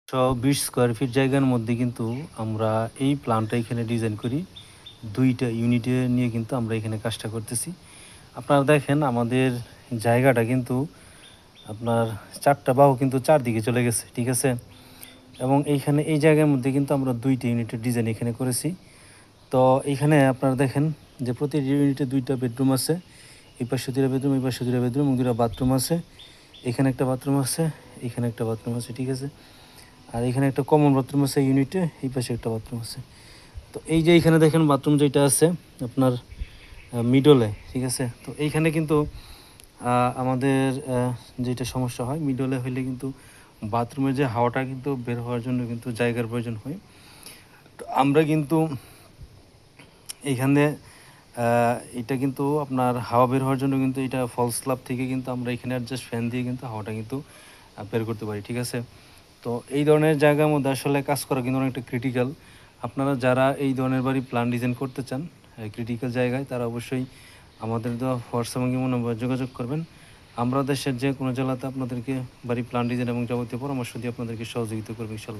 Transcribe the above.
১২০ square feet জায়গার মধ্যে কিন্তু আমরা এই প্ল্যানটা এখানে ডিজাইন করি। ২ টা ইউনিটে নিয়ে কিন্তু আমরা এখানে কাজটা করতেছি। আপনারা দেখেন আমাদের জায়গাটা কিন্তু আপনার ৪ টা বাহু কিন্তু ৪ দিকে চলে গেছে। ঠিক আছে? এবং এইখানে এই জায়গার মধ্যে কিন্তু আমরা ২ টা ইউনিটের ডিজাইন এখানে করেছি। তো এইখানে আপনারা দেখেন যে প্রতিটি ইউনিটে ২ টা বেডরুম আছে। এই পাশে ২ টা বেডরুম, এই পাশে ২ টা বেডরুম এবং ২ টা বাথরুম আছে। এখানে একটা বাথরুম আছে, এখানে একটা বাথরুম আছে। ঠিক আছে? আর এখানে একটা কমন বাথরুম আছে ইউনিটে, এই পাশে একটা বাথরুম আছে। তো এই যে এইখানে দেখেন বাথরুম যেটা আছে আপনার মিডলে, ঠিক আছে? তো এইখানে কিন্তু আমাদের যেটা সমস্যা হয় মিডলে হইলে কিন্তু বাথরুমের যে হাওয়াটা কিন্তু বের হওয়ার জন্য কিন্তু জায়গার প্রয়োজন হয়। তো আমরা কিন্তু এইখানে এটা কিন্তু আপনার হাওয়া বের হওয়ার জন্য কিন্তু এটা ফলস স্ল্যাব থেকে কিন্তু আমরা এখানে জাস্ট ফ্যান দিয়ে কিন্তু হাওয়াটা কিন্তু বের করতে পারি। ঠিক আছে? তো এই ধরনের জায়গার মধ্যে আসলে কাজ করা কিন্তু অনেকটা ক্রিটিক্যাল। আপনারা যারা এই ধরনের বাড়ি প্ল্যান ডিজাইন করতে চান ক্রিটিক্যাল জায়গায়, তারা অবশ্যই আমাদের দেওয়া হোয়াটসঅ্যাপ এবং ইমো নম্বরে যোগাযোগ করবেন। আমরা দেশের যে কোনো জেলাতে আপনাদেরকে বাড়ি প্ল্যান ডিজাইন এবং যাবতীয় পরামর্শ দিয়ে আপনাদেরকে সহযোগিতা করব ইনশাল্লাহ।